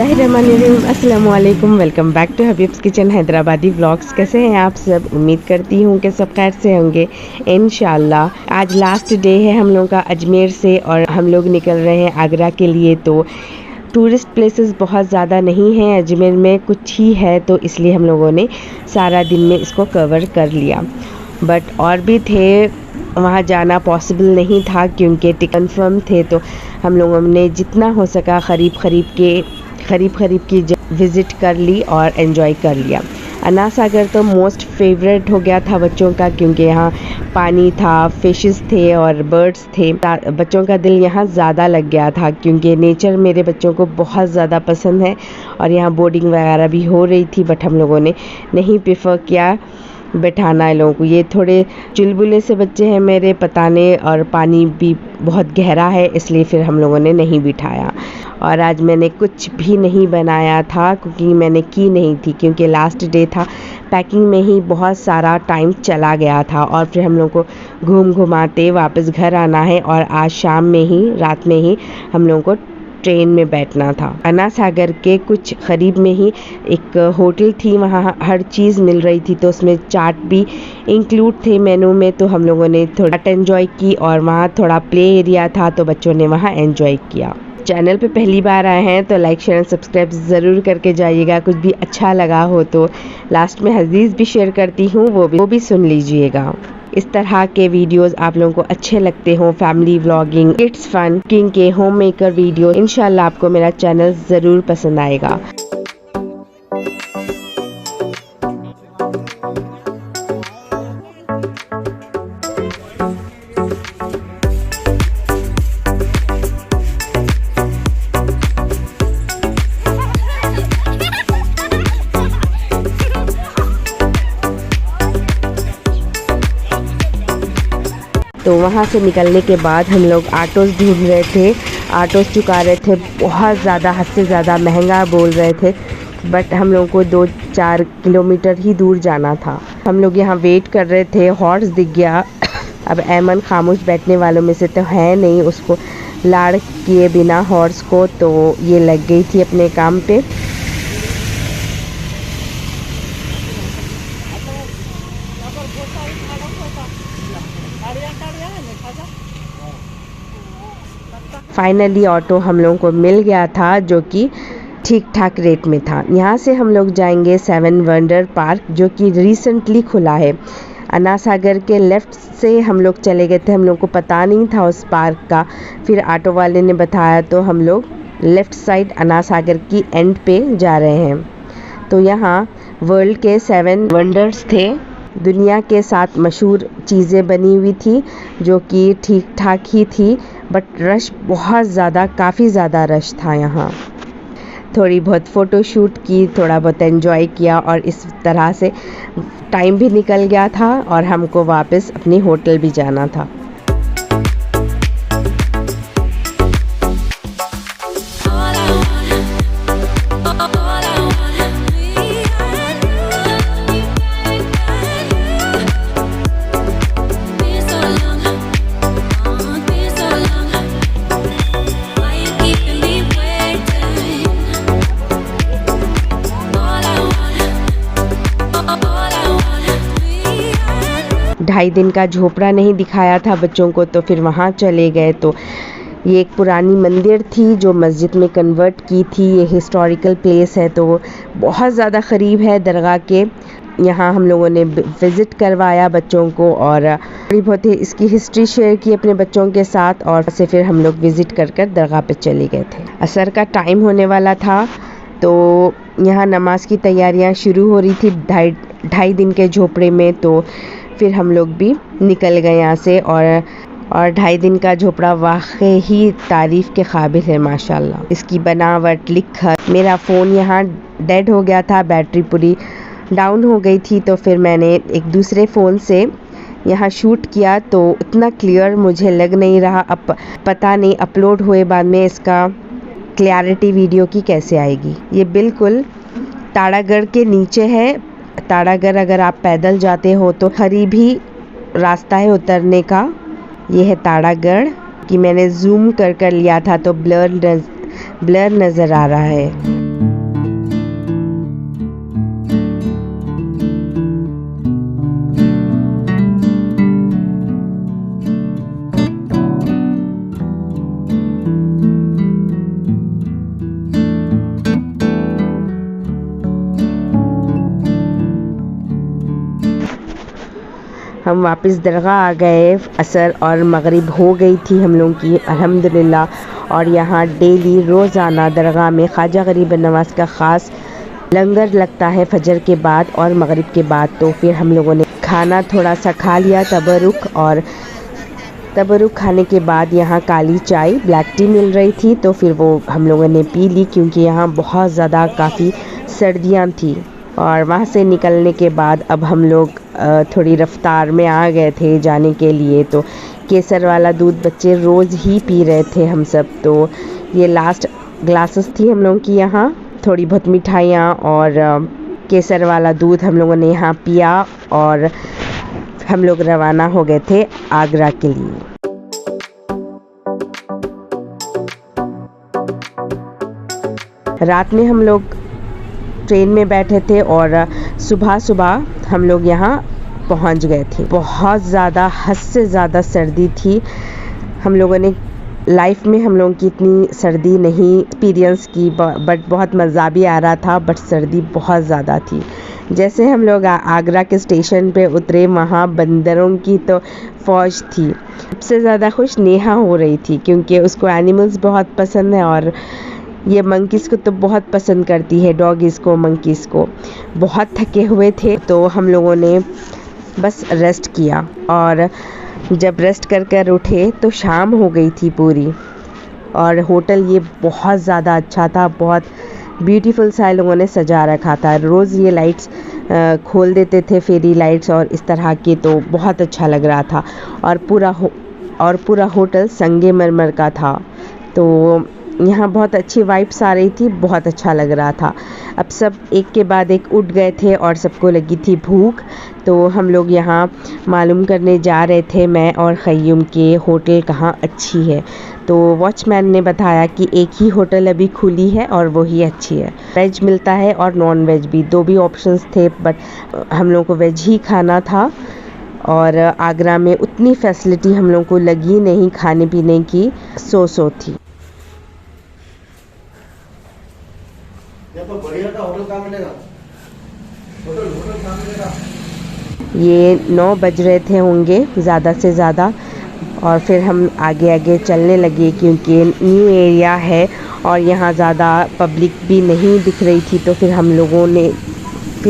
बिस्मिल्लाहिर्रहमानिर्रहीम। अस्सलामु अलैकुम। Welcome back to Habib's kitchen Hyderabadi vlogs. कैसे हैं आप सब? उम्मीद करती हूँ कि सब खैर से होंगे इंशाल्लाह। आज लास्ट डे है हम लोगों का अजमेर से और हम लोग निकल रहे हैं आगरा के लिए। तो टूरिस्ट प्लेसेस बहुत ज़्यादा नहीं हैं अजमेर में, कुछ ही है, तो इसलिए हम लोगों ने सारा दिन में इसको कवर कर लिया। बट और भी थे, वहाँ जाना पॉसिबल नहीं था क्योंकि टिकट कन्फर्म थे। तो हम लोगों ने जितना हो सका करीब की विज़िट कर ली और एंजॉय कर लिया। अन्ना सागर तो मोस्ट फेवरेट हो गया था बच्चों का, क्योंकि यहाँ पानी था, फिशेस थे और बर्ड्स थे। बच्चों का दिल यहाँ ज़्यादा लग गया था क्योंकि नेचर मेरे बच्चों को बहुत ज़्यादा पसंद है और यहाँ बोर्डिंग वगैरह भी हो रही थी, बट हम लोगों ने नहीं प्रेफर किया बैठाना है लोगों को। ये थोड़े चुलबुले से बच्चे हैं मेरे, पता नहीं, और पानी भी बहुत गहरा है, इसलिए फिर हम लोगों ने नहीं बिठाया। और आज मैंने कुछ भी नहीं बनाया था, कुकिंग मैंने की नहीं थी क्योंकि लास्ट डे था। पैकिंग में ही बहुत सारा टाइम चला गया था और फिर हम लोग को घूमाते वापस घर आना है और आज शाम में ही, रात में ही हम लोगों को ट्रेन में बैठना था। अन्ना सागर के कुछ करीब में ही एक होटल थी, वहाँ हर चीज़ मिल रही थी, तो उसमें चाट भी इंक्लूड थे मेनू में। तो हम लोगों ने थोड़ा एंजॉय की और वहाँ थोड़ा प्ले एरिया था, तो बच्चों ने वहाँ एंजॉय किया। चैनल पे पहली बार आए हैं तो लाइक शेयर सब्सक्राइब ज़रूर करके जाइएगा। कुछ भी अच्छा लगा हो तो लास्ट में हदीस भी शेयर करती हूँ, वो भी सुन लीजिएगा। इस तरह के वीडियोस आप लोगों को अच्छे लगते हो, family vlogging, kids fun, cooking के, होम मेकर वीडियो, इंशाल्लाह आपको मेरा चैनल ज़रूर पसंद आएगा। तो वहाँ से निकलने के बाद हम लोग ऑटोज़ ढूंढ रहे थे, ऑटोज़ चुका रहे थे, बहुत ज़्यादा, हद से ज़्यादा महंगा बोल रहे थे, बट हम लोगों को 2-4 किलोमीटर ही दूर जाना था। हम लोग यहाँ वेट कर रहे थे, हॉर्स दिख गया। अब ऐमन खामोश बैठने वालों में से तो है नहीं, उसको लाड़ किए बिना हॉर्स को, तो ये लग गई थी अपने काम पे। फाइनली ऑटो हम लोगों को मिल गया था जो कि ठीक ठाक रेट में था। यहाँ से हम लोग जाएंगे 7 वंडर पार्क, जो कि रिसेंटली खुला है। अन्ना सागर के लेफ़्ट से हम लोग चले गए थे, हम लोग को पता नहीं था उस पार्क का, फिर ऑटो वाले ने बताया तो हम लोग लेफ़्ट साइड अन्ना सागर की एंड पे जा रहे हैं। तो यहाँ वर्ल्ड के 7 वंडर्स थे, दुनिया के 7 मशहूर चीज़ें बनी हुई थी, जो कि ठीक ठाक ही थी, बट रश बहुत ज़्यादा, काफ़ी ज़्यादा रश था यहाँ। थोड़ी बहुत फ़ोटो शूट की, थोड़ा बहुत एंजॉय किया और इस तरह से टाइम भी निकल गया था और हमको वापस अपनी होटल भी जाना था। ढाई दिन का झोपड़ा नहीं दिखाया था बच्चों को, तो फिर वहाँ चले गए। तो ये एक पुरानी मंदिर थी जो मस्जिद में कन्वर्ट की थी। ये हिस्टोरिकल प्लेस है, तो बहुत ज़्यादा क़रीब है दरगाह के। यहाँ हम लोगों ने विज़िट करवाया बच्चों को और थोड़ी बहुत इसकी हिस्ट्री शेयर की अपने बच्चों के साथ, और से फिर हम लोग विज़िट कर दरगाह पे चले गए थे। असर का टाइम होने वाला था, तो यहाँ नमाज की तैयारियाँ शुरू हो रही थी ढाई दिन के झोपड़े में। तो फिर हम लोग भी निकल गए यहाँ से और 2.5 दिन का झोपड़ा वाकई ही तारीफ़ के काबिल है माशाल्लाह। इसकी बनावट, लिखत। मेरा फ़ोन यहाँ डेड हो गया था, बैटरी पूरी डाउन हो गई थी, तो फिर मैंने एक दूसरे फ़ोन से यहाँ शूट किया, तो उतना क्लियर मुझे लग नहीं रहा। अब पता नहीं अपलोड हुए बाद में इसका क्लैरिटी वीडियो की कैसे आएगी। ये बिल्कुल ताड़ागढ़ के नीचे है। ताड़ागढ़ अगर आप पैदल जाते हो तो करीब ही रास्ता है उतरने का। ये है ताड़ागढ़ कि मैंने जूम कर लिया था, तो ब्लर नज़र आ रहा है। हम वापस दरगाह आ गए। असर और मगरिब हो गई थी हम लोगों की अल्हम्दुलिल्लाह। और यहाँ डेली रोज़ाना दरगाह में ख्वाजा गरीब नवाज़ का ख़ास लंगर लगता है फजर के बाद और मगरिब के बाद। तो फिर हम लोगों ने खाना थोड़ा सा खा लिया तबरुक, और तबरुक खाने के बाद यहाँ काली चाय ब्लैक टी मिल रही थी, तो फिर वो हम लोगों ने पी ली क्योंकि यहाँ बहुत ज़्यादा काफ़ी सर्दियाँ थी। और वहाँ से निकलने के बाद अब हम लोग थोड़ी रफ्तार में आ गए थे जाने के लिए। तो केसर वाला दूध बच्चे रोज़ ही पी रहे थे हम सब। तो ये लास्ट ग्लासेस थी हम लोगों की यहाँ। थोड़ी बहुत मिठाइयाँ और केसर वाला दूध हम लोगों ने यहाँ पिया और हम लोग रवाना हो गए थे आगरा के लिए। रात में हम लोग ट्रेन में बैठे थे और सुबह सुबह हम लोग यहाँ पहुँच गए थे। बहुत ज़्यादा हद से ज़्यादा सर्दी थी। हम लोगों ने लाइफ में हम लोगों की इतनी सर्दी नहीं एक्सपीरियंस की, बट बहुत मज़ा भी आ रहा था, बट सर्दी बहुत ज़्यादा थी। जैसे हम लोग आगरा के स्टेशन पे उतरे, वहाँ बंदरों की तो फ़ौज थी। सबसे ज़्यादा खुश नेहा हो रही थी क्योंकि उसको एनिमल्स बहुत पसंद है और ये मंकीज़ को तो बहुत पसंद करती है, डॉगीज़ को, मंकीज़ को। बहुत थके हुए थे तो हम लोगों ने बस रेस्ट किया, और जब रेस्ट कर कर उठे तो शाम हो गई थी पूरी। और होटल ये बहुत ज़्यादा अच्छा था, बहुत ब्यूटीफुल सा लोगों ने सजा रखा था। रोज़ ये लाइट्स खोल देते थे, फेरी लाइट्स और इस तरह के, तो बहुत अच्छा लग रहा था। और पूरा होटल संगमरमर का था, तो यहाँ बहुत अच्छी वाइब्स आ रही थी, बहुत अच्छा लग रहा था। अब सब एक के बाद एक उठ गए थे और सबको लगी थी भूख, तो हम लोग यहाँ मालूम करने जा रहे थे, मैं और ख़य्यूम, के होटल कहाँ अच्छी है। तो वॉचमैन ने बताया कि एक ही होटल अभी खुली है और वही अच्छी है। वेज मिलता है और नॉन वेज भी, दो भी ऑप्शंस थे, बट हम लोग को वेज ही खाना था। और आगरा में उतनी फैसिलिटी हम लोग को लगी नहीं खाने पीने की, सो थी। ये 9 बज रहे थे होंगे ज़्यादा से ज़्यादा, और फिर हम आगे आगे चलने लगे क्योंकि न्यू एरिया है और यहाँ ज़्यादा पब्लिक भी नहीं दिख रही थी। तो फिर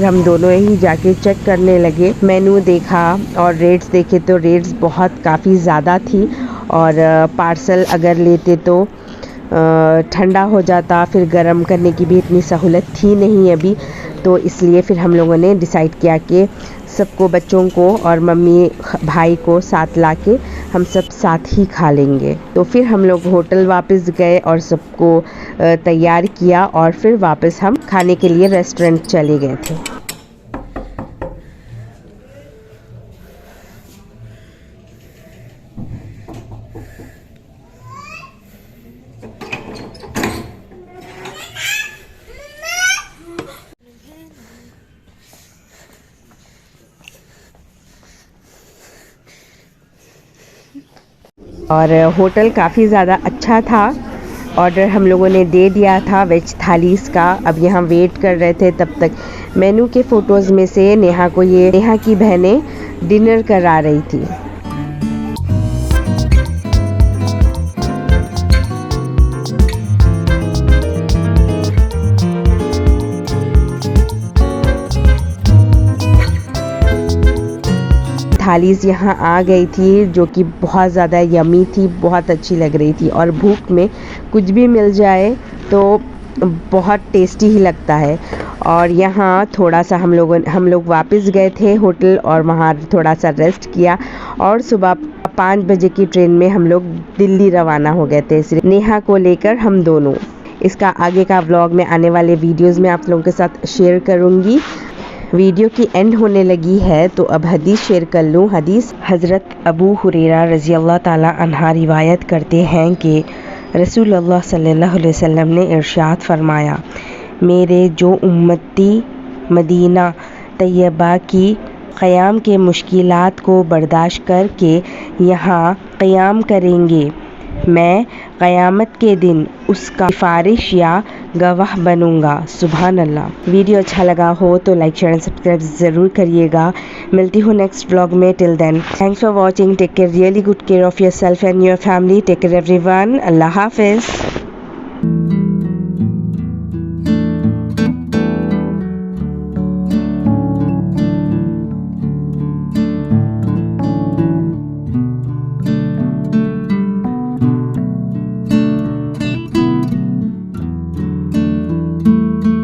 हम दोनों ही जाके चेक करने लगे, मेनू देखा और रेट्स देखे, तो रेट्स बहुत काफ़ी ज़्यादा थी। और पार्सल अगर लेते तो ठंडा हो जाता, फिर गर्म करने की भी इतनी सहूलत थी नहीं अभी। तो इसलिए फिर हम लोगों ने डिसाइड किया कि सबको, बच्चों को और मम्मी भाई को साथ लाके हम सब साथ ही खा लेंगे। तो फिर हम लोग होटल वापस गए और सबको तैयार किया और फिर वापस हम खाने के लिए रेस्टोरेंट चले गए थे। और होटल काफ़ी ज़्यादा अच्छा था। ऑर्डर हम लोगों ने दे दिया था वेज थालीस का। अब यहाँ वेट कर रहे थे, तब तक मेनू के फ़ोटोज़ में से नेहा की बहनें डिनर करा रही थी। थालीज़ यहाँ आ गई थी जो कि बहुत ज़्यादा यमी थी, बहुत अच्छी लग रही थी। और भूख में कुछ भी मिल जाए तो बहुत टेस्टी ही लगता है। और यहाँ थोड़ा सा हम लोग वापस गए थे होटल और वहाँ थोड़ा सा रेस्ट किया, और सुबह 5 बजे की ट्रेन में हम लोग दिल्ली रवाना हो गए थे, सिर्फ नेहा को लेकर हम दोनों। इसका आगे का व्लॉग में आने वाले वीडियोज़ में आप लोगों के साथ शेयर करूँगी। वीडियो की एंड होने लगी है तो अब हदीस शेयर कर लूँ। हदीस हज़रत अबू हुरैरा रज़ी अल्लाह ताला अन्हा रिवायत करते हैं कि रसूलुल्लाह सल्लल्लाहु अलैहि वसल्लम ने इरशाद फरमाया, मेरे जो उम्मती मदीना तैयबा की क़याम के मुश्किलात को बर्दाश्त करके यहाँ क़याम करेंगे, मैं क़यामत के दिन उसका सिफारिश या गवाह बनूंगा। सुभान अल्लाह। वीडियो अच्छा लगा हो तो लाइक शेयर एंड सब्सक्राइब ज़रूर करिएगा। मिलती हूँ नेक्स्ट व्लॉग में। Till then thanks for watching. Take care, really good care of yourself and your family. Take care everyone. अल्लाह हाफिज़।